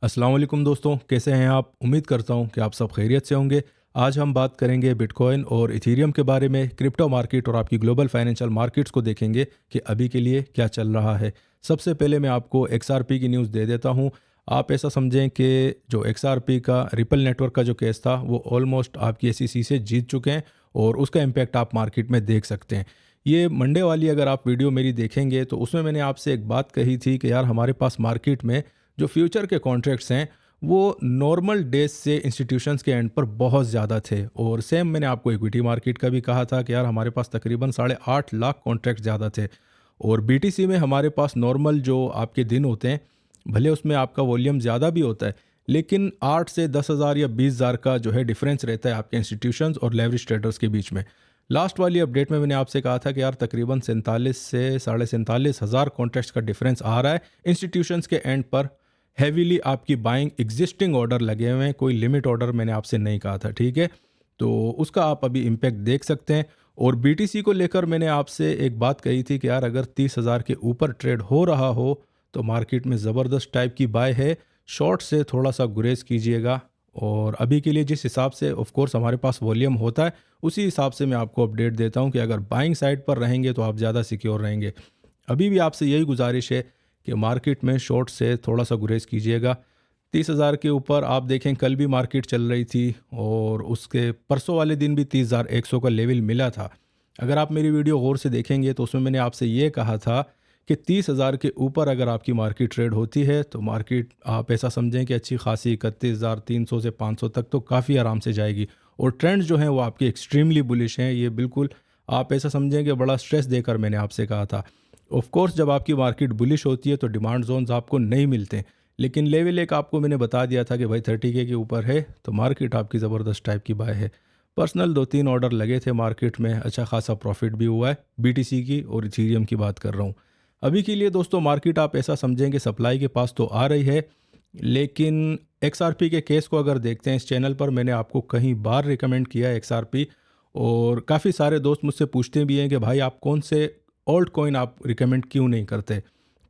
अस्सलाम वालेकुम दोस्तों, कैसे हैं आप? उम्मीद करता हूं कि आप सब खैरियत से होंगे। आज हम बात करेंगे बिटकॉइन और इथेरियम के बारे में, क्रिप्टो मार्केट और आपकी ग्लोबल फाइनेंशियल मार्केट्स को देखेंगे कि अभी के लिए क्या चल रहा है। सबसे पहले मैं आपको एक्सआरपी की न्यूज़ दे देता हूं। आप ऐसा समझें कि जो एक्सआरपी का रिपल नेटवर्क का जो केस था वो ऑलमोस्ट आपकी एसईसी से जीत चुके हैं और उसका इम्पैक्ट आप मार्केट में देख सकते हैं। ये मंडे वाली अगर आप वीडियो मेरी देखेंगे तो उसमें मैंने आपसे एक बात कही थी कि यार हमारे पास मार्केट में जो फ्यूचर के कॉन्ट्रैक्ट्स हैं वो नॉर्मल डेज से इंस्टीट्यूशंस के एंड पर बहुत ज़्यादा थे। और सेम मैंने आपको इक्विटी मार्केट का भी कहा था कि यार हमारे पास तकरीबन 8.5 लाख कॉन्ट्रैक्ट ज़्यादा थे। और बीटीसी में हमारे पास नॉर्मल जो आपके दिन होते हैं, भले उसमें आपका वॉल्यूम ज़्यादा भी होता है, लेकिन 8 से 10,000 या 20,000 का जो है डिफरेंस रहता है आपके इंस्टीट्यूशंस और लेवरेज ट्रेडर्स के बीच में। लास्ट वाली अपडेट में मैंने आपसे कहा था कि यार तकरीबन 47 से 47,500 कॉन्ट्रैक्ट्स का डिफरेंस आ रहा है इंस्टीट्यूशंस के एंड पर। हैवीली आपकी बाइंग एग्जिस्टिंग ऑर्डर लगे हुए हैं, कोई लिमिट ऑर्डर मैंने आपसे नहीं कहा था, ठीक है? तो उसका आप अभी इम्पैक्ट देख सकते हैं। और बीटीसी को लेकर मैंने आपसे एक बात कही थी कि यार अगर 30,000 के ऊपर ट्रेड हो रहा हो तो मार्केट में ज़बरदस्त टाइप की बाय है, शॉर्ट से थोड़ा सा गुरेज कीजिएगा। और अभी के लिए जिस हिसाब से ऑफ कोर्स हमारे पास वॉल्यूम होता है, उसी हिसाब से मैं आपको अपडेट देता हूं कि अगर बाइंग साइड पर रहेंगे तो आप ज़्यादा सिक्योर रहेंगे। अभी भी आपसे यही गुजारिश है कि मार्केट में शॉर्ट से थोड़ा सा गुरेज कीजिएगा। 30,000 के ऊपर आप देखें, कल भी मार्केट चल रही थी और उसके परसों वाले दिन भी 30,100 का लेवल मिला था। अगर आप मेरी वीडियो गौर से देखेंगे तो उसमें मैंने आपसे ये कहा था कि 30,000 के ऊपर अगर आपकी मार्केट ट्रेड होती है तो मार्केट आप ऐसा समझें कि अच्छी खासी 31,300 से 500 तक तो काफ़ी आराम से जाएगी। और ट्रेंड्स जो हैं वो आपके एक्सट्रीमली बुलिश हैं। ये बिल्कुल आप ऐसा समझें कि बड़ा स्ट्रेस देकर मैंने आपसे कहा था। ऑफ कोर्स जब आपकी मार्केट बुलिश होती है तो डिमांड जोन्स आपको नहीं मिलते, लेकिन लेवल एक आपको मैंने बता दिया था कि भाई 30K के ऊपर है तो मार्केट आपकी ज़बरदस्त टाइप की बाय है। पर्सनल 2-3 ऑर्डर लगे थे मार्केट में, अच्छा खासा प्रॉफिट भी हुआ है। बीटीसी की और इथेरियम की बात कर रहा हूँ। अभी के लिए दोस्तों मार्केट आप ऐसा समझें कि सप्लाई के पास तो आ रही है, लेकिन एक्सआरपी के केस को अगर देखते हैं, इस चैनल पर मैंने आपको कहीं बार रिकमेंड किया है एक्सआरपी। और काफ़ी सारे दोस्त मुझसे पूछते भी हैं कि भाई आप कौन से ओल्ड कॉइन आप रिकमेंड क्यों नहीं करते।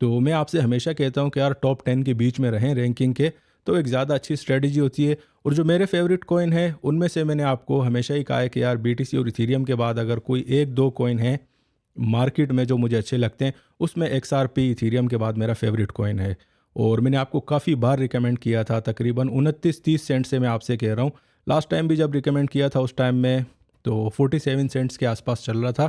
तो मैं आपसे हमेशा कहता हूं कि यार टॉप 10 के बीच में रहें रैंकिंग के, तो एक ज़्यादा अच्छी स्ट्रेटजी होती है। और जो मेरे फेवरेट कॉइन है उनमें से मैंने आपको हमेशा ही कहा है कि यार बीटीसी और इथेरियम के बाद अगर कोई एक दो कॉइन है मार्केट में जो मुझे अच्छे लगते हैं, उसमें एक्सआरपी इथेरियम के बाद मेरा फेवरेट कॉइन है। और मैंने आपको काफ़ी बार रिकमेंड किया था, तकरीबन 29-30 सेंट से मैं आपसे कह रहा हूँ। लास्ट टाइम भी जब रिकमेंड किया था उस टाइम में तो 47 सेंट्स के आसपास चल रहा था।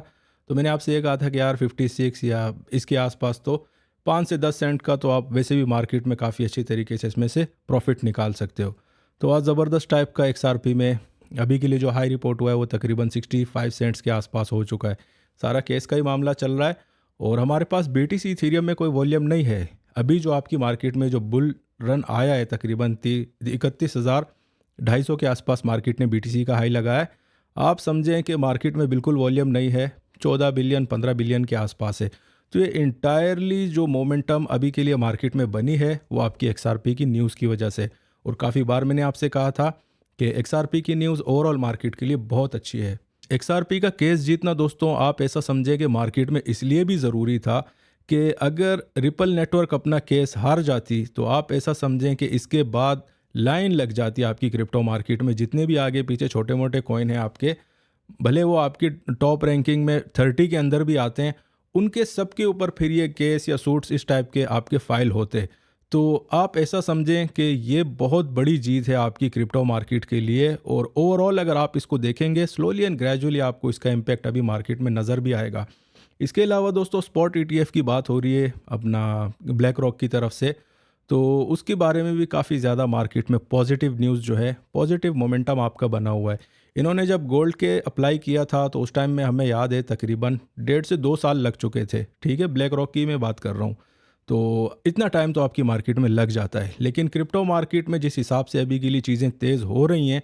तो मैंने आपसे ये कहा था कि यार 56 या इसके आसपास तो 5 से 10 सेंट का तो आप वैसे भी मार्केट में काफ़ी अच्छी तरीके से इसमें से प्रॉफिट निकाल सकते हो। तो आज ज़बरदस्त टाइप का एक्सआरपी में अभी के लिए जो हाई रिपोर्ट हुआ है वो तकरीबन 65 सेंट्स के आसपास हो चुका है। सारा केस का ही मामला चल रहा है। और हमारे पास बीटीसी इथेरियम में कोई वॉल्यूम नहीं है। अभी जो आपकी मार्केट में जो बुल रन आया है तकरीबन 31,250 के आसपास मार्केट ने बीटीसी का हाई लगाया है। आप समझें कि मार्केट में बिल्कुल वॉल्यूम नहीं है, 14 बिलियन 15 बिलियन के आसपास है। तो ये इंटायरली जो मोमेंटम अभी के लिए मार्केट में बनी है वो आपकी एक्सआरपी की न्यूज़ की वजह से। और काफ़ी बार मैंने आपसे कहा था कि एक्सआरपी की न्यूज़ ओवरऑल मार्केट के लिए बहुत अच्छी है। एक्सआरपी का केस जीतना दोस्तों आप ऐसा समझे कि मार्केट में इसलिए भी ज़रूरी था कि अगर रिपल नेटवर्क अपना केस हार जाती तो आप ऐसा समझें कि इसके बाद लाइन लग जाती आपकी क्रिप्टो मार्केट में। जितने भी आगे पीछे छोटे मोटे कॉइन हैं आपके, भले वो आपकी टॉप रैंकिंग में 30 के अंदर भी आते हैं, उनके सब के ऊपर फिर ये केस या सूट्स इस टाइप के आपके फाइल होते। तो आप ऐसा समझें कि ये बहुत बड़ी जीत है आपकी क्रिप्टो मार्केट के लिए। और ओवरऑल अगर आप इसको देखेंगे स्लोली एंड ग्रेजुअली आपको इसका इम्पैक्ट अभी मार्केट में नज़र भी आएगा। इसके अलावा दोस्तों स्पॉट ईटीएफ की बात हो रही है अपना ब्लैक रॉक की तरफ से, तो उसके बारे में भी काफ़ी ज़्यादा मार्केट में पॉजिटिव न्यूज़ जो है, पॉजिटिव मोमेंटम आपका बना हुआ है। इन्होंने जब गोल्ड के अप्लाई किया था तो उस टाइम में हमें याद है तकरीबन 1.5 से 2 साल लग चुके थे, ठीक है? ब्लैक रॉक की मैं बात कर रहा हूँ। तो इतना टाइम तो आपकी मार्केट में लग जाता है। लेकिन क्रिप्टो मार्केट में जिस हिसाब से अभी के लिए चीज़ें तेज़ हो रही हैं,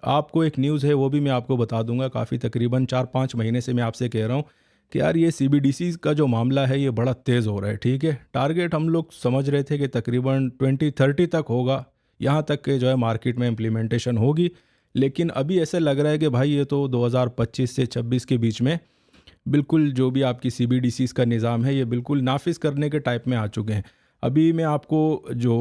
आपको एक न्यूज़ है वो भी मैं आपको बता दूंगा। काफ़ी तकरीबन 4-5 महीने से मैं आपसे कह रहा हूँ कि यार ये सीबीडीसी का जो मामला है ये बड़ा तेज़ हो रहा है, ठीक है? टारगेट हम लोग समझ रहे थे कि तकरीबन 2030 तक होगा, यहाँ तक के जो है मार्केट में इम्प्लीमेंटेशन होगी। लेकिन अभी ऐसे लग रहा है कि भाई ये तो 2025 से 26 के बीच में बिल्कुल जो भी आपकी सीबीडीसीज़ का निज़ाम है ये बिल्कुल नाफिज करने के टाइप में आ चुके हैं। अभी मैं आपको जो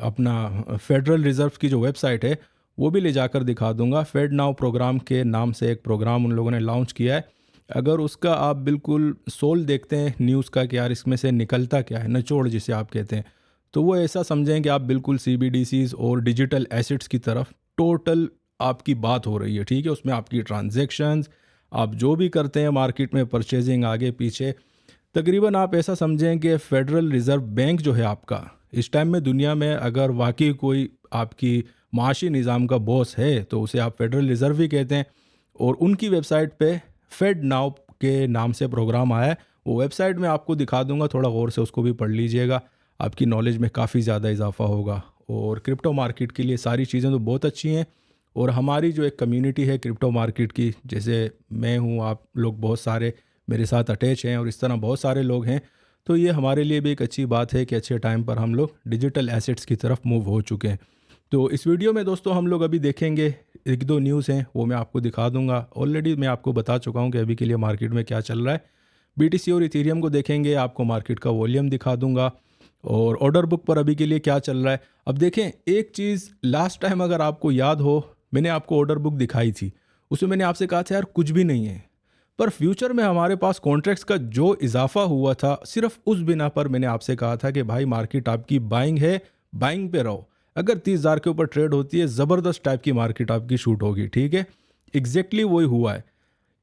अपना फेडरल रिज़र्व की जो वेबसाइट है वो भी ले जाकर दिखा दूंगा। फेड नाउ प्रोग्राम के नाम से एक प्रोग्राम उन लोगों ने लॉन्च किया है। अगर उसका आप बिल्कुल सोल देखते हैं न्यूज़ का कि यार इसमें से निकलता क्या है, निचोड़ जिसे आप कहते हैं, तो वो ऐसा समझें कि आप बिल्कुल CBDCs और डिजिटल एसेट्स की तरफ टोटल आपकी बात हो रही है। ठीक है, उसमें आपकी ट्रांजैक्शंस, आप जो भी करते हैं मार्केट में परचेजिंग आगे पीछे, तकरीबन आप ऐसा समझें कि फेडरल रिज़र्व बैंक जो है आपका इस टाइम में दुनिया में अगर वाकई कोई आपकी माशी निज़ाम का बॉस है तो उसे आप फेडरल रिज़र्व ही कहते हैं। और उनकी वेबसाइट पे फेड नाउ के नाम से प्रोग्राम आया है। वो वेबसाइट में आपको दिखा दूंगा, थोड़ा गौर से उसको भी पढ़ लीजिएगा, आपकी नॉलेज में काफ़ी ज़्यादा इजाफा होगा। और क्रिप्टो मार्केट के लिए सारी चीज़ें तो बहुत अच्छी हैं। और हमारी जो एक कम्युनिटी है क्रिप्टो मार्केट की, जैसे मैं हूँ, आप लोग बहुत सारे मेरे साथ अटैच हैं और इस तरह बहुत सारे लोग हैं, तो ये हमारे लिए भी एक अच्छी बात है कि अच्छे टाइम पर हम लोग डिजिटल एसेट्स की तरफ मूव हो चुके हैं। तो इस वीडियो में दोस्तों हम लोग अभी देखेंगे एक दो न्यूज़ हैं, वो मैं आपको दिखा दूंगा। ऑलरेडी मैं आपको बता चुका हूँ कि अभी के लिए मार्केट में क्या चल रहा है। BTC और इथेरियम को देखेंगे, आपको मार्केट का वॉल्यूम दिखा दूंगा और ऑर्डर बुक पर अभी के लिए क्या चल रहा है। अब देखें एक चीज़, लास्ट टाइम अगर आपको याद हो मैंने आपको ऑर्डर बुक दिखाई थी, उसमें मैंने आपसे कहा था यार कुछ भी नहीं है, पर फ्यूचर में हमारे पास कॉन्ट्रैक्ट्स का जो इजाफा हुआ था सिर्फ उस बिना पर मैंने आपसे कहा था कि भाई मार्केट आपकी बाइंग है, बाइंग पे रहो। अगर 30,000 के ऊपर ट्रेड होती है, ज़बरदस्त टाइप की मार्केट आपकी शूट होगी। ठीक है, एग्जैक्टली वही हुआ है।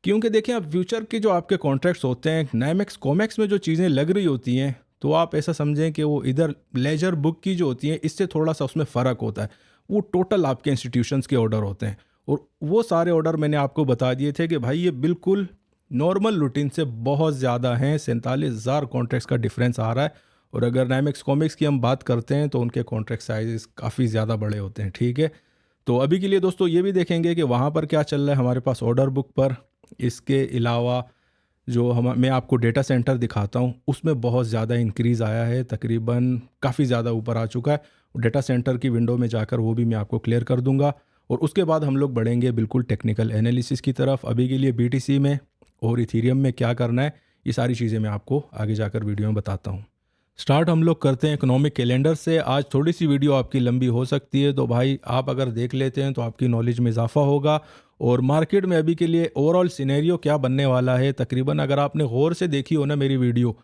क्योंकि देखें आप फ्यूचर के जो आपके कॉन्ट्रैक्ट्स होते हैं, नाइमेक्स कॉमेक्स में जो चीज़ें लग रही होती हैं, तो आप ऐसा समझें कि वो इधर लेजर बुक की जो होती हैं इससे थोड़ा सा उसमें फ़र्क होता है। वो टोटल आपके इंस्टीट्यूशंस के ऑर्डर होते हैं और वो सारे ऑर्डर मैंने आपको बता दिए थे कि भाई ये बिल्कुल नॉर्मल रूटीन से बहुत ज़्यादा हैं। 47,000 कॉन्ट्रैक्ट्स का डिफरेंस आ रहा है। और अगर नाइमेक्स कॉमिक्स की हम बात करते हैं तो उनके कॉन्ट्रैक्ट साइजेस काफ़ी ज़्यादा बड़े होते हैं। ठीक है, तो अभी के लिए दोस्तों ये भी देखेंगे कि वहाँ पर क्या चल रहा है हमारे पास ऑर्डर बुक पर। इसके अलावा जो मैं आपको डेटा सेंटर दिखाता हूँ उसमें बहुत ज़्यादा इंक्रीज़ आया है, तकरीबन काफ़ी ज़्यादा ऊपर आ चुका है। डेटा सेंटर की विंडो में जाकर वो भी मैं आपको क्लियर कर दूंगा और उसके बाद हम लोग बढ़ेंगे बिल्कुल टेक्निकल एनालिसिस की तरफ। अभी के लिए BTC में और इथेरियम में क्या करना है ये सारी चीज़ें मैं आपको आगे जाकर वीडियो में बताता हूँ। स्टार्ट हम लोग करते हैं इकोनॉमिक कैलेंडर से। आज थोड़ी सी वीडियो आपकी लंबी हो सकती है, तो भाई आप अगर देख लेते हैं तो आपकी नॉलेज में इजाफा होगा। और मार्केट में अभी के लिए ओवरऑल सिनेरियो क्या बनने वाला है, तकरीबन अगर आपने गौर से देखी हो ना मेरी वीडियो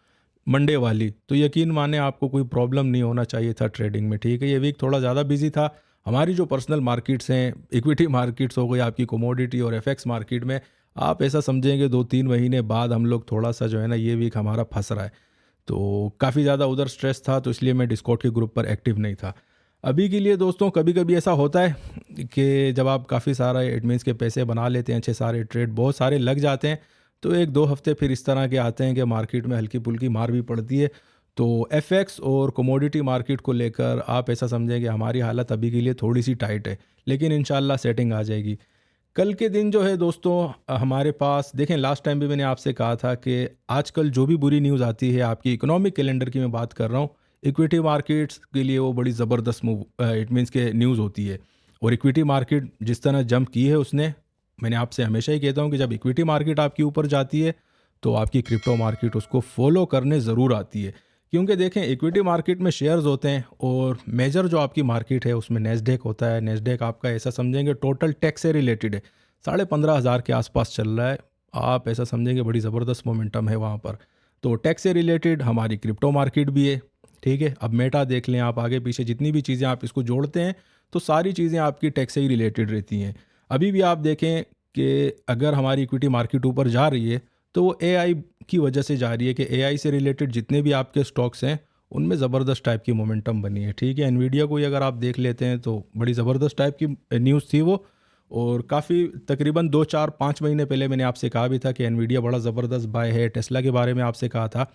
मंडे वाली, तो यकीन माने आपको कोई प्रॉब्लम नहीं होना चाहिए था ट्रेडिंग में। ठीक है, ये वीक थोड़ा ज़्यादा बिजी था। हमारी जो पर्सनल मार्केट्स हैं, इक्विटी मार्केट्स हो गई आपकी, कमोडिटी और FX मार्केट में, आप ऐसा समझेंगे 2-3 महीने बाद हम लोग थोड़ा सा जो है ना ये वीक हमारा फंस रहा है। तो काफ़ी ज़्यादा उधर स्ट्रेस था, तो इसलिए मैं डिस्कॉर्ड के ग्रुप पर एक्टिव नहीं था। अभी के लिए दोस्तों कभी कभी ऐसा होता है कि जब आप काफ़ी सारा एडमिन्स के पैसे बना लेते हैं, अच्छे सारे ट्रेड बहुत सारे लग जाते हैं, तो 1-2 हफ्ते फिर इस तरह के आते हैं कि मार्केट में हल्की पुल्की मार भी पड़ती है। तो FX और कमोडिटी मार्केट को लेकर आप ऐसा समझें कि हमारी हालत अभी के लिए थोड़ी सी टाइट है, लेकिन इंशाल्लाह सेटिंग आ जाएगी। कल के दिन जो है दोस्तों हमारे पास देखें, लास्ट टाइम भी मैंने आपसे कहा था कि आजकल जो भी बुरी न्यूज़ आती है, आपकी इकोनॉमिक कैलेंडर की मैं बात कर रहा हूँ, इक्विटी मार्केट्स के लिए वो बड़ी ज़बरदस्त मूव इट मीन्स के न्यूज़ होती है। और इक्विटी मार्केट जिस तरह जंप की है उसने, मैंने आपसे हमेशा ही कहता हूँ कि जब इक्विटी मार्केट आपकी ऊपर जाती है तो आपकी क्रिप्टो मार्केट उसको फॉलो करने ज़रूर आती है। क्योंकि देखें इक्विटी मार्केट में शेयर्स होते हैं और मेजर जो आपकी मार्केट है उसमें नेस्डेक होता है। नेस्डेक आपका ऐसा समझेंगे टोटल टेक से रिलेटेड है, 15,500 के आसपास चल रहा है। आप ऐसा समझेंगे बड़ी ज़बरदस्त मोमेंटम है वहाँ पर। तो टेक से रिलेटेड हमारी क्रिप्टो मार्केट भी है। ठीक है, अब मेटा देख लें आप, आगे पीछे जितनी भी चीज़ें आप इसको जोड़ते हैं तो सारी चीज़ें आपकी टेक से ही रिलेटेड रहती हैं। अभी भी आप देखें कि अगर हमारी इक्विटी मार्केट ऊपर जा रही है तो वो AI की वजह से जा रही है कि AI से रिलेटेड जितने भी आपके स्टॉक्स हैं उनमें ज़बरदस्त टाइप की मोमेंटम बनी है। ठीक है, एनवीडिया को ही अगर आप देख लेते हैं तो बड़ी ज़बरदस्त टाइप की न्यूज़ थी वो। और काफ़ी तकरीबन 2-4-5 महीने पहले मैंने आपसे कहा भी था कि एनवीडिया बड़ा ज़बरदस्त बाय है। टेस्ला के बारे में आपसे कहा था।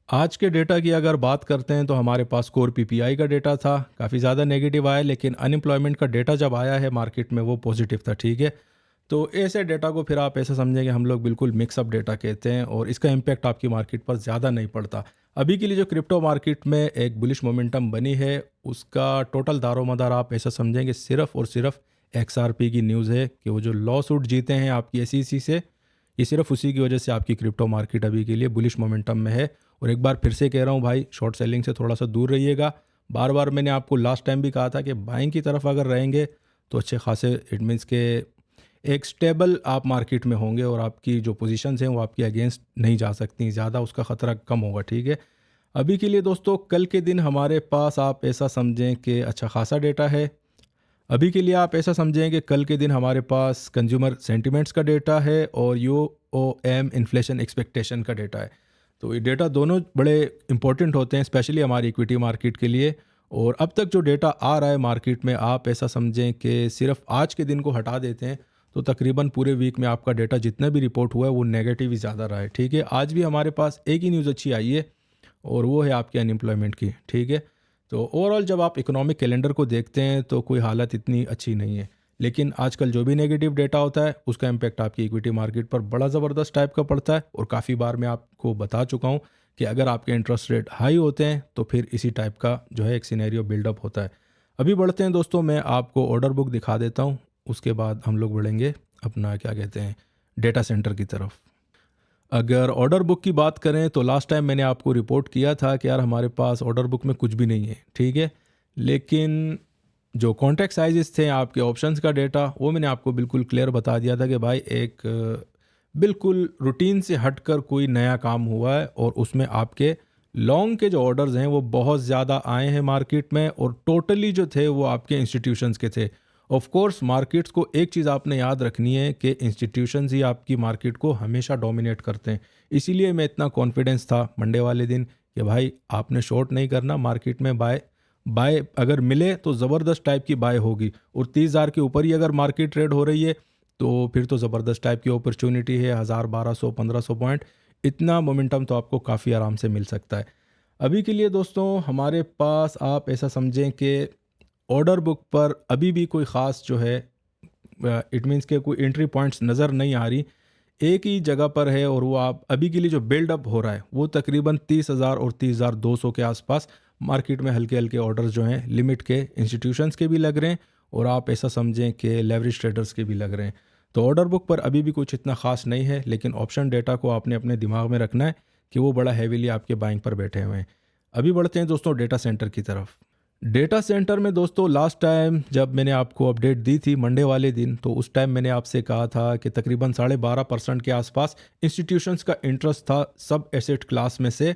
आज के डेटा की अगर बात करते हैं तो हमारे पास कोर PPI का डेटा था, काफ़ी ज़्यादा नेगेटिव आया, लेकिन अनएम्प्लॉयमेंट का डेटा जब आया है मार्केट में वो पॉजिटिव था। ठीक है, तो ऐसे डेटा को फिर आप ऐसा समझेंगे हम लोग बिल्कुल मिक्सअप डेटा कहते हैं और इसका इम्पैक्ट आपकी मार्केट पर ज़्यादा नहीं पड़ता। अभी के लिए जो क्रिप्टो मार्केट में एक बुलिश मोमेंटम बनी है उसका टोटल दारोमदार आप ऐसा समझेंगे सिर्फ और सिर्फ XRP की न्यूज़ है कि वो जो लॉ सूट जीते हैं आपकी SEC से, ये सिर्फ उसी की वजह से आपकी क्रिप्टो मार्केट अभी के लिए बुलिश मोमेंटम में है। और एक बार फिर से कह रहा हूँ भाई, शॉर्ट सेलिंग से थोड़ा सा दूर रहिएगा। बार बार मैंने आपको लास्ट टाइम भी कहा था कि बाइंग की तरफ अगर रहेंगे तो अच्छे खासे, इट मीन्स के एक स्टेबल आप मार्केट में होंगे और आपकी जो पोजीशंस हैं वो आपकी अगेंस्ट नहीं जा सकती, ज़्यादा उसका ख़तरा कम होगा, ठीक है। अभी के लिए दोस्तों कल के दिन हमारे पास आप ऐसा समझें कि अच्छा खासा डेटा है। अभी के लिए आप ऐसा समझें कि कल के दिन हमारे पास कंज्यूमर सेंटिमेंट्स का डेटा है और यूओएम इन्फ्लेशन एक्सपेक्टेशन का डेटा है। तो ये डेटा दोनों बड़े इंपॉर्टेंट होते हैं, स्पेशली हमारी इक्विटी मार्केट के लिए। और अब तक जो डेटा आ रहा है मार्केट में, आप ऐसा समझें कि सिर्फ आज के दिन को हटा देते हैं तो तकरीबन पूरे वीक में आपका डेटा जितना भी रिपोर्ट हुआ है वो नेगेटिव ही ज़्यादा रहा है, ठीक है। आज भी हमारे पास एक ही न्यूज़ अच्छी आई है और वो है आपके अनएम्प्लॉयमेंट की, ठीक है। तो ओवरऑल जब आप इकोनॉमिक कैलेंडर को देखते हैं तो कोई हालत इतनी अच्छी नहीं है, लेकिन आजकल जो भी नेगेटिव डेटा होता है उसका इम्पैक्ट आपकी इक्विटी मार्केट पर बड़ा ज़बरदस्त टाइप का पड़ता है। और काफ़ी बार मैं आपको बता चुका हूँ कि अगर आपके इंटरेस्ट रेट हाई होते हैं तो फिर इसी टाइप का जो है एक सिनेरियो बिल्डअप होता है। अभी बढ़ते हैं दोस्तों, मैं आपको ऑर्डर बुक दिखा देता हूँ, उसके बाद हम लोग बढ़ेंगे अपना क्या कहते हैं डेटा सेंटर की तरफ। अगर ऑर्डर बुक की बात करें तो लास्ट टाइम मैंने आपको रिपोर्ट किया था कि यार हमारे पास ऑर्डर बुक में कुछ भी नहीं है, ठीक है। लेकिन जो कॉन्ट्रैक्ट साइजेस थे आपके ऑप्शंस का डेटा, वो मैंने आपको बिल्कुल क्लियर बता दिया था कि भाई एक बिल्कुल रूटीन से हटकर कोई नया काम हुआ है और उसमें आपके लॉन्ग के जो ऑर्डर्स हैं वो बहुत ज़्यादा आए हैं मार्केट में, और टोटली जो थे वो आपके इंस्टीट्यूशंस के थे। ऑफ कोर्स मार्केट्स को एक चीज़ आपने याद रखनी है कि इंस्टीट्यूशंस ही आपकी मार्केट को हमेशा डोमिनेट करते हैं। इसीलिए मैं इतना कॉन्फिडेंस था मंडे वाले दिन कि भाई आपने शॉर्ट नहीं करना, मार्केट में बाय बाय अगर मिले तो ज़बरदस्त टाइप की बाय होगी। और 30,000 के ऊपर ही अगर मार्केट ट्रेड हो रही है तो फिर तो ज़बरदस्त टाइप की अपॉर्चुनिटी है। 1000, 1200, 1500 पॉइंट, इतना मोमेंटम तो आपको काफ़ी आराम से मिल सकता है। अभी के लिए दोस्तों हमारे पास आप ऐसा समझें कि ऑर्डर बुक पर अभी भी कोई ख़ास जो है इट मीन्स के कोई एंट्री पॉइंट्स नज़र नहीं आ रही। एक ही जगह पर है और वो आप अभी के लिए जो बिल्डअप हो रहा है वो तकरीबन 30,000 और 30,200 के आसपास मार्केट में हल्के हल्के ऑर्डर्स जो हैं लिमिट के इंस्टीट्यूशंस के भी लग रहे हैं और आप ऐसा समझें कि लेवरेज ट्रेडर्स के भी लग रहे हैं। तो ऑर्डर बुक पर अभी भी कुछ इतना ख़ास नहीं है, लेकिन ऑप्शन डेटा को आपने अपने दिमाग में रखना है कि वो बड़ा हैवीली आपके बाइंग पर बैठे हुए हैं। अभी बढ़ते हैं दोस्तों डेटा सेंटर की तरफ। डेटा सेंटर में दोस्तों लास्ट टाइम जब मैंने आपको अपडेट दी थी मंडे वाले दिन, तो उस टाइम मैंने आपसे कहा था कि तकरीबन 12.5% के आसपास इंस्टीट्यूशंस का इंटरेस्ट था सब एसेट क्लास में से।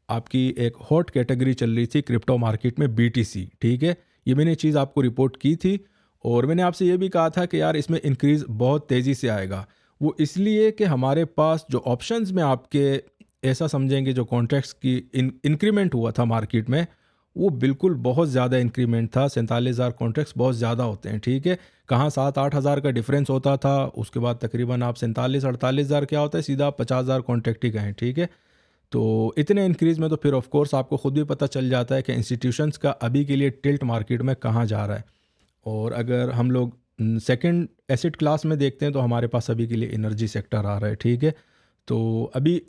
आपकी एक हॉट कैटेगरी चल रही थी क्रिप्टो मार्केट में, बीटीसी, ठीक है। ये मैंने चीज़ आपको रिपोर्ट की थी और मैंने आपसे ये भी कहा था कि यार इसमें इंक्रीज़ बहुत तेज़ी से आएगा। वो इसलिए कि हमारे पास जो ऑप्शंस में आपके ऐसा समझेंगे जो कॉन्ट्रैक्ट्स की इंक्रीमेंट हुआ था मार्केट में, वो बिल्कुल बहुत ज़्यादा इंक्रीमेंट था। 47,000 कॉन्ट्रैक्ट्स बहुत ज़्यादा होते हैं, ठीक है। कहाँ 7-8 हज़ार का डिफरेंस होता था, उसके बाद तकरीबन आप 47-48,000 क्या होता है, सीधा 50,000 कॉन्ट्रैक्ट ही गए, ठीक है। तो इतने इंक्रीज़ में तो फिर ऑफ कोर्स आपको खुद भी पता चल जाता है कि इंस्टीट्यूशंस का अभी के लिए टिल्ट मार्केट में कहाँ जा रहा है। और अगर हम लोग सेकंड एसेट क्लास में देखते हैं तो हमारे पास अभी के लिए एनर्जी सेक्टर आ रहा है, ठीक है। तो अभी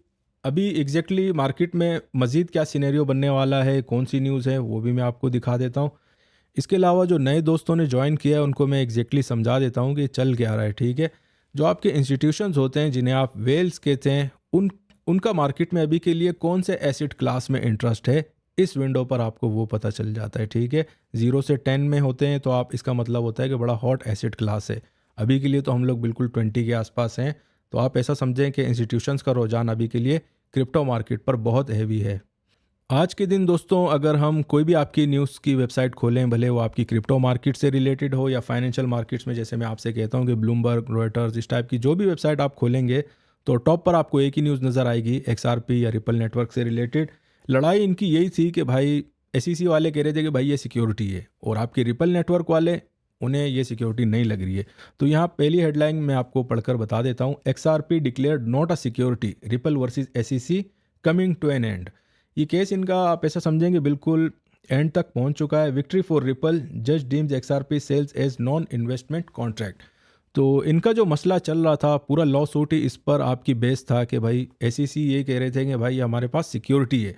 अभी एग्जैक्टली मार्केट में मज़ीद क्या सिनेरियो बनने वाला है, कौन सी न्यूज़ है, वो भी मैं आपको दिखा देता हूँ। इसके अलावा जो नए दोस्तों ने ज्वाइन किया है उनको मैं एग्जैक्टली समझा देता हूँ कि चल क्या रहा है, ठीक है। जो आपके इंस्टीट्यूशंस होते हैं जिन्हें आप वेल्स कहते हैं, उनका मार्केट में अभी के लिए कौन से एसेट क्लास में इंटरेस्ट है, इस विंडो पर आपको वो पता चल जाता है, ठीक है। 0 से 10 में होते हैं तो आप इसका मतलब होता है कि बड़ा हॉट एसेट क्लास है। अभी के लिए तो हम लोग बिल्कुल 20 के आसपास हैं। तो आप ऐसा समझें कि इंस्टीट्यूशंस का रुझान अभी के लिए क्रिप्टो मार्केट पर बहुत हैवी है। आज के दिन दोस्तों अगर हम कोई भी आपकी न्यूज़ की वेबसाइट खोलें, भले वो आपकी क्रिप्टो मार्केट से रिलेटेड हो या फाइनेंशियल मार्केट्स में, जैसे मैं आपसे कहता हूँ कि ब्लूमबर्ग, रॉयटर्स, इस टाइप की जो भी वेबसाइट आप खोलेंगे तो टॉप पर आपको एक ही न्यूज़ नज़र आएगी, XRP या रिपल नेटवर्क से रिलेटेड। लड़ाई इनकी यही थी कि भाई SEC वाले कह रहे थे कि भाई ये सिक्योरिटी है, और आपके रिपल नेटवर्क वाले, उन्हें ये सिक्योरिटी नहीं लग रही है। तो यहाँ पहली हेडलाइन मैं आपको पढ़कर बता देता हूँ, XRP declared not a security, Ripple versus SEC coming to an end. ये केस इनका आप ऐसा समझेंगे बिल्कुल एंड तक पहुंच चुका है। विक्ट्री फॉर रिपल, जज deems XRP sales as non investment contract. तो इनका जो मसला चल रहा था, पूरा लॉ सूट ही इस पर आपकी बेस था कि भाई SEC ये कह रहे थे कि भाई हमारे पास सिक्योरिटी है।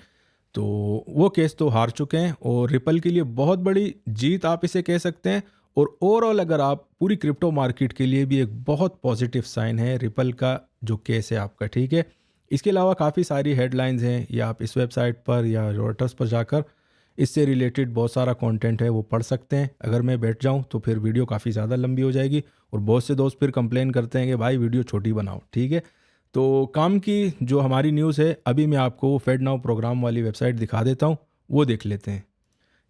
तो वो केस तो हार चुके हैं और रिपल के लिए बहुत बड़ी जीत आप इसे कह सकते हैं। और ओवरऑल अगर आप पूरी क्रिप्टो मार्केट के लिए भी एक बहुत पॉजिटिव साइन है रिपल का जो केस है आपका, ठीक है। इसके अलावा काफ़ी सारी हेडलाइंस हैं, या आप इस वेबसाइट पर या रॉयटर्स पर जाकर इससे रिलेटेड बहुत सारा कंटेंट है वो पढ़ सकते हैं। अगर मैं बैठ जाऊं तो फिर वीडियो काफ़ी ज़्यादा लंबी हो जाएगी और बहुत से दोस्त फिर कंप्लेन करते हैं कि भाई वीडियो छोटी बनाओ, ठीक है। तो काम की जो हमारी न्यूज़ है, अभी मैं आपको वो फेड नाउ प्रोग्राम वाली वेबसाइट दिखा देता हूँ, वो देख लेते हैं।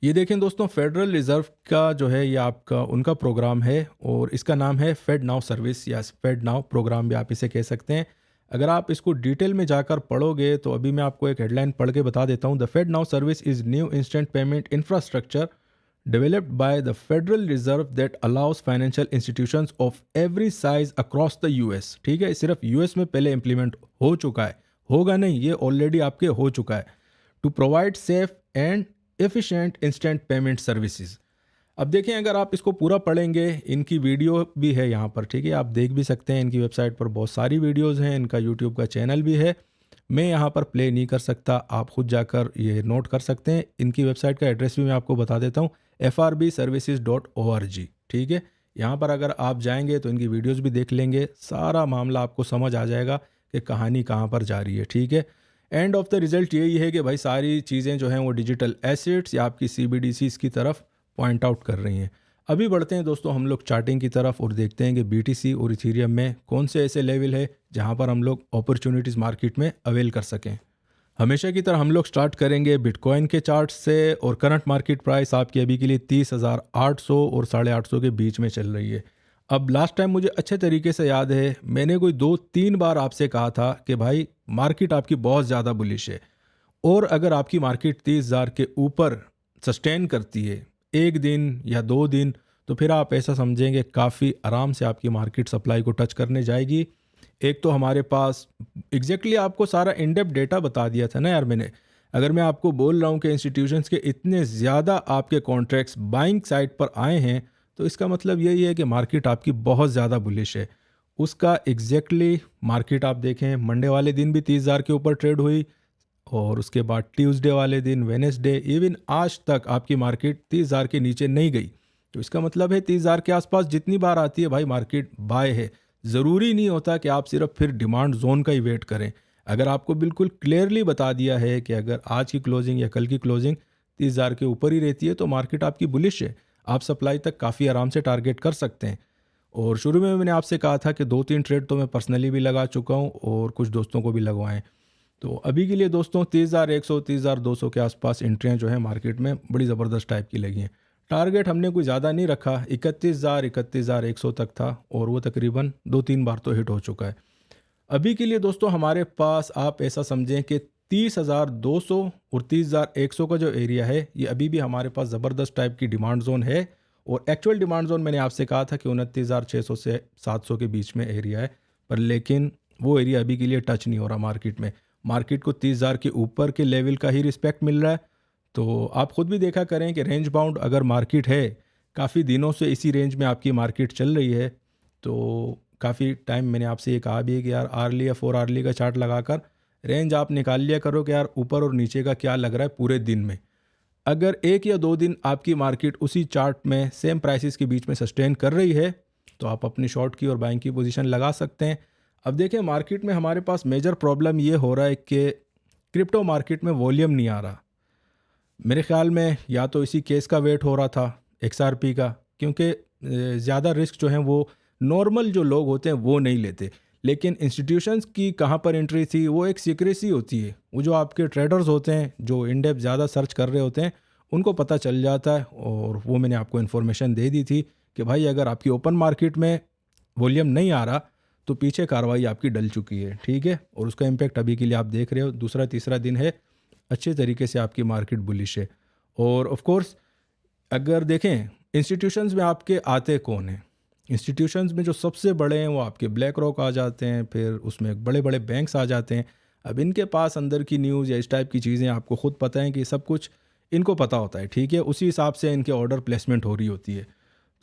ये देखें दोस्तों, फेडरल रिज़र्व का जो है ये आपका उनका प्रोग्राम है और इसका नाम है फेड नाउ सर्विस या फेड नाउ प्रोग्राम भी आप इसे कह सकते हैं। अगर आप इसको डिटेल में जाकर पढ़ोगे तो अभी मैं आपको एक हेडलाइन पढ़ के बता देता हूँ। The FedNow service is new instant payment infrastructure developed by the Federal Reserve that allows financial institutions of every size across the US। ठीक है, सिर्फ यूएस में पहले इम्प्लीमेंट हो चुका है, होगा नहीं, ये ऑलरेडी आपके हो चुका है। To provide safe and efficient instant payment services. अब देखें, अगर आप इसको पूरा पढ़ेंगे, इनकी वीडियो भी है यहाँ पर, ठीक है, आप देख भी सकते हैं। इनकी वेबसाइट पर बहुत सारी वीडियोज़ हैं, इनका यूट्यूब का चैनल भी है। मैं यहाँ पर प्ले नहीं कर सकता, आप खुद जाकर ये नोट कर सकते हैं। इनकी वेबसाइट का एड्रेस भी मैं आपको बता देता हूँ, frbservices.org। ठीक है, यहाँ पर अगर आप जाएंगे तो इनकी वीडियोस भी देख लेंगे, सारा मामला आपको समझ आ जाएगा कि कहानी कहाँ पर जा रही है। ठीक है, एंड ऑफ द रिजल्ट यही है कि भाई सारी चीज़ें जो हैं वो डिजिटल एसेट्स या आपकी CBDCs की तरफ पॉइंट आउट कर रही हैं। अभी बढ़ते हैं दोस्तों हम लोग चार्टिंग की तरफ और देखते हैं कि BTC और इथीरियम में कौन से ऐसे लेवल है जहाँ पर हम लोग अपॉर्चुनिटीज़ मार्केट में अवेल कर सकें। हमेशा की तरह हम लोग स्टार्ट करेंगे बिटकॉइन के चार्ट से, और करंट मार्केट प्राइस आपकी अभी के लिए 30,800 और 850 के बीच में चल रही है। अब लास्ट टाइम मुझे अच्छे तरीके से याद है, मैंने कोई 2-3 बार आपसे कहा था कि भाई मार्केट आपकी बहुत ज़्यादा बुलिश है, और अगर आपकी मार्केट 30,000 के ऊपर सस्टेन करती है एक दिन या 2 दिन, तो फिर आप ऐसा समझेंगे काफ़ी आराम से आपकी मार्केट सप्लाई को टच करने जाएगी। एक तो हमारे पास एग्जैक्टली आपको सारा इन डेप्थ डेटा बता दिया था ना यार मैंने। अगर मैं आपको बोल रहा हूँ कि इंस्टीट्यूशंस के इतने ज़्यादा आपके कॉन्ट्रैक्ट्स बाइंग साइड पर आए हैं, तो इसका मतलब यही है कि मार्केट आपकी बहुत ज़्यादा बुलिश है। उसका एग्जैक्टली मार्केट आप देखें, मंडे वाले दिन भी 30,000 के ऊपर ट्रेड हुई, और उसके बाद ट्यूसडे वाले दिन, वेनेसडे, इवन आज तक आपकी मार्केट 30,000 के नीचे नहीं गई। तो इसका मतलब है 30,000 के आसपास जितनी बार आती है भाई मार्केट बाय है। ज़रूरी नहीं होता कि आप सिर्फ फिर डिमांड जोन का ही वेट करें। अगर आपको बिल्कुल क्लियरली बता दिया है कि अगर आज की क्लोजिंग या कल की क्लोजिंग 30,000 के ऊपर ही रहती है तो मार्केट आपकी बुलिश है, आप सप्लाई तक काफ़ी आराम से टारगेट कर सकते हैं। और शुरू में मैंने आपसे कहा था कि 2-3 ट्रेड तो मैं पर्सनली भी लगा चुका हूँ और कुछ दोस्तों को भी लगवाएं। तो अभी के लिए दोस्तों 30,100 30,200 के आसपास एंट्रियाँ जो हैं मार्केट में बड़ी ज़बरदस्त टाइप की लगी हैं। टारगेट हमने कोई ज़्यादा नहीं रखा, 31,000 31,100 तक था, और वो तकरीबन 2-3 बार तो हिट हो चुका है। अभी के लिए दोस्तों हमारे पास आप ऐसा समझें कि 30,200 और 30,100 का जो एरिया है, ये अभी भी हमारे पास ज़बरदस्त टाइप की डिमांड जोन है। और एक्चुअल डिमांड जोन मैंने आपसे कहा था कि 29,600 से 700 के बीच में एरिया है, पर लेकिन वो एरिया अभी के लिए टच नहीं हो रहा मार्केट में। मार्केट को 30,000 के ऊपर के लेवल का ही रिस्पेक्ट मिल रहा है। तो आप खुद भी देखा करें कि रेंज बाउंड अगर मार्केट है, काफ़ी दिनों से इसी रेंज में आपकी मार्केट चल रही है, तो काफ़ी टाइम मैंने आपसे ये कहा भी है कि यार आर्ली या 4 आर्ली का चार्ट लगाकर रेंज आप निकाल लिया करो कि यार ऊपर और नीचे का क्या लग रहा है पूरे दिन में। अगर 1 या 2 दिन आपकी मार्केट उसी चार्ट में सेम प्राइसेस के बीच में सस्टेन कर रही है, तो आप अपनी शॉर्ट की और बाइंग की पोजीशन लगा सकते हैं। अब देखें, मार्केट में हमारे पास मेजर प्रॉब्लम ये हो रहा है कि क्रिप्टो मार्केट में वॉल्यूम नहीं आ रहा। मेरे ख्याल में या तो इसी केस का वेट हो रहा था XRP का, क्योंकि ज़्यादा रिस्क जो हैं वो नॉर्मल जो लोग होते हैं वो नहीं लेते। लेकिन इंस्टीट्यूशंस की कहाँ पर एंट्री थी, वो एक सीक्रेसी होती है। वो जो आपके ट्रेडर्स होते हैं जो इन डेप्थ ज़्यादा सर्च कर रहे होते हैं, उनको पता चल जाता है। और वो मैंने आपको इन्फॉर्मेशन दे दी थी कि भाई अगर आपकी ओपन मार्केट में वॉल्यूम नहीं आ रहा तो पीछे कार्रवाई आपकी डल चुकी है। ठीक है, और उसका इम्पैक्ट अभी के लिए आप देख रहे हो, दूसरा तीसरा दिन है, अच्छे तरीके से आपकी मार्केट बुलिश है। और ऑफ कोर्स अगर देखें इंस्टीट्यूशंस में आपके आते कौन हैं, इंस्टीट्यूशंस में जो सबसे बड़े हैं वो आपके ब्लैक रॉक आ जाते हैं, फिर उसमें बड़े बड़े बैंक्स आ जाते हैं। अब इनके पास अंदर की न्यूज़ या इस टाइप की चीज़ें आपको ख़ुद पता है कि सब कुछ इनको पता होता है। ठीक है, उसी हिसाब से इनके ऑर्डर प्लेसमेंट हो रही होती है।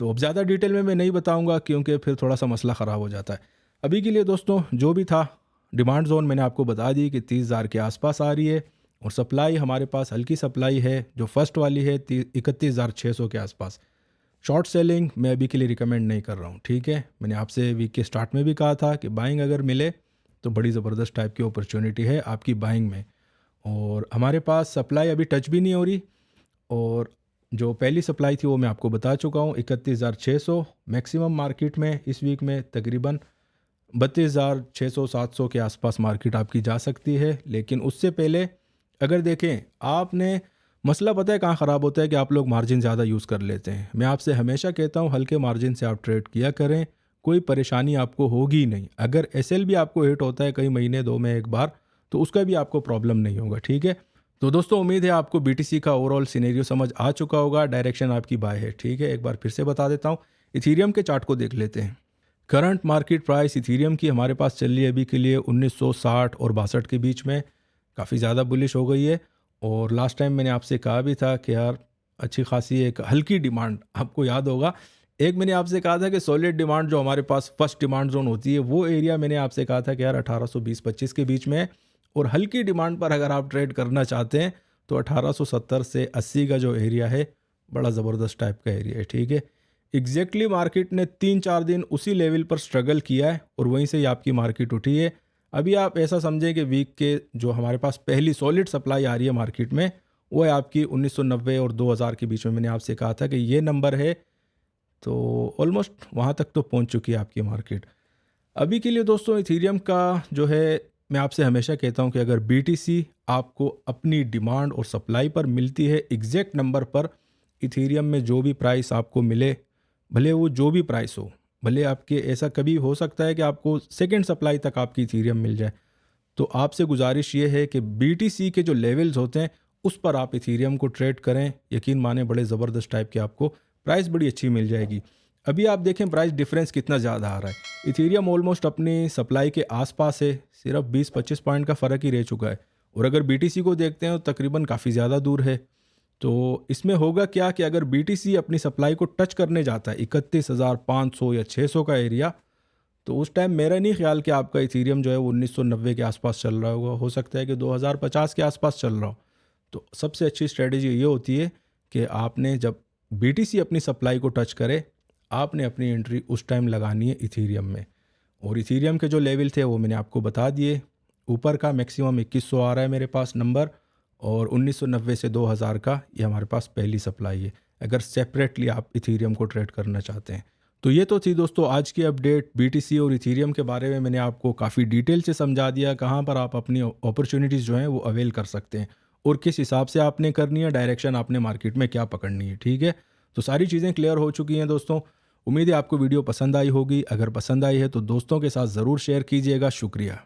तो अब ज़्यादा डिटेल में मैं नहीं बताऊँगा क्योंकि फिर थोड़ा सा मसला ख़राब हो जाता है। अभी के लिए दोस्तों जो भी था, डिमांड जोन मैंने आपको बता दी कि 30,000 के आसपास आ रही है, और सप्लाई हमारे पास हल्की सप्लाई है जो फर्स्ट वाली है 31,600 के आसपास। शॉर्ट सेलिंग मैं अभी के लिए रिकमेंड नहीं कर रहा हूँ। ठीक है, मैंने आपसे वीक के स्टार्ट में भी कहा था कि बाइंग अगर मिले तो बड़ी ज़बरदस्त टाइप की अपॉर्चुनिटी है आपकी बाइंग में। और हमारे पास सप्लाई अभी टच भी नहीं हो रही, और जो पहली सप्लाई थी वो मैं आपको बता चुका हूँ 31,600। मैक्सिमम मार्केट में इस वीक में तकरीबन 32,600-700 के आसपास मार्केट आपकी जा सकती है। लेकिन उससे पहले अगर देखें, आपने मसला पता है कहाँ ख़राब होता है कि आप लोग मार्जिन ज़्यादा यूज़ कर लेते हैं। मैं आपसे हमेशा कहता हूँ हल्के मार्जिन से आप ट्रेड किया करें, कोई परेशानी आपको होगी ही नहीं। अगर एसएल भी आपको हिट होता है कई महीने 2 में एक बार, तो उसका भी आपको प्रॉब्लम नहीं होगा, ठीक है। तो दोस्तों उम्मीद है आपको बीटीसी का ओवरऑल सिनेरियो समझ आ चुका होगा। डायरेक्शन आपकी बाय है, ठीक है। एक बार फिर से बता देता हूँ, इथीरियम के चार्ट को देख लेते हैं। करंट मार्केट प्राइस इथीरियम की हमारे पास चल रही है अभी के लिए 1960 और 62 के बीच में, काफ़ी ज़्यादा बुलिश हो गई है। और लास्ट टाइम मैंने आपसे कहा भी था कि यार अच्छी खासी एक हल्की डिमांड, आपको याद होगा एक मैंने आपसे कहा था कि सॉलिड डिमांड जो हमारे पास फर्स्ट डिमांड जोन होती है वो एरिया मैंने आपसे कहा था कि यार 1820-25 के बीच में है। और हल्की डिमांड पर अगर आप ट्रेड करना चाहते हैं तो 1870 से 80 का जो एरिया है बड़ा ज़बरदस्त टाइप का एरिया है, ठीक है। एग्जैक्टली मार्केट ने 3-4 दिन उसी लेवल पर स्ट्रगल किया है और वहीं से ही आपकी मार्केट उठी है। अभी आप ऐसा समझें कि वीक के जो हमारे पास पहली सॉलिड सप्लाई आ रही है मार्केट में वो है आपकी 1990 और 2000 के बीच में। मैंने आपसे कहा था कि ये नंबर है, तो ऑलमोस्ट वहाँ तक तो पहुँच चुकी है आपकी मार्केट। अभी के लिए दोस्तों इथीरियम का जो है, मैं आपसे हमेशा कहता हूँ कि अगर बीटीसी आपको अपनी डिमांड और सप्लाई पर मिलती है एग्जैक्ट नंबर पर, इथीरियम में जो भी प्राइस आपको मिले, भले वो जो भी प्राइस हो, भले आपके ऐसा कभी हो सकता है कि आपको सेकंड सप्लाई तक आपकी इथीरियम मिल जाए, तो आपसे गुजारिश ये है कि बीटीसी के जो लेवल्स होते हैं उस पर आप इथीरियम को ट्रेड करें। यकीन माने बड़े ज़बरदस्त टाइप के आपको प्राइस बड़ी अच्छी मिल जाएगी। अभी आप देखें प्राइस डिफरेंस कितना ज़्यादा आ रहा है। इथीरियम ऑलमोस्ट अपनी सप्लाई के आसपास है, सिर्फ 20-25 पॉइंट का फ़र्क ही रह चुका है। और अगर बीटीसी को देखते हैं तो तकरीबन काफ़ी ज़्यादा दूर है। तो इसमें होगा क्या कि अगर बीटीसी अपनी सप्लाई को टच करने जाता है 31,500 या 600 का एरिया, तो उस टाइम मेरा नहीं ख्याल कि आपका इथीरियम जो है वो 1990 के आसपास चल रहा होगा। हो सकता है कि 2050 के आसपास चल रहा हो। तो सबसे अच्छी स्ट्रेटजी ये होती है कि आपने जब बीटीसी अपनी सप्लाई को टच करे, आपने अपनी एंट्री उस टाइम लगानी है इथीरियम में। और इथीरियम के जो लेवल थे वो मैंने आपको बता दिए। ऊपर का मैक्सिमम 2100 आ रहा है मेरे पास नंबर, और 1990 से 2000 का ये हमारे पास पहली सप्लाई है, अगर सेपरेटली आप इथीरियम को ट्रेड करना चाहते हैं। तो ये तो थी दोस्तों आज की अपडेट बीटीसी और इथीरियम के बारे में। मैंने आपको काफ़ी डिटेल से समझा दिया कहाँ पर आप अपनी अपॉर्चुनिटीज़ जो हैं वो अवेल कर सकते हैं और किस हिसाब से आपने करनी है, डायरेक्शन आपने मार्केट में क्या पकड़नी है, ठीक है। तो सारी चीज़ें क्लियर हो चुकी हैं दोस्तों। उम्मीद है आपको वीडियो पसंद आई होगी। अगर पसंद आई है तो दोस्तों के साथ ज़रूर शेयर कीजिएगा। शुक्रिया।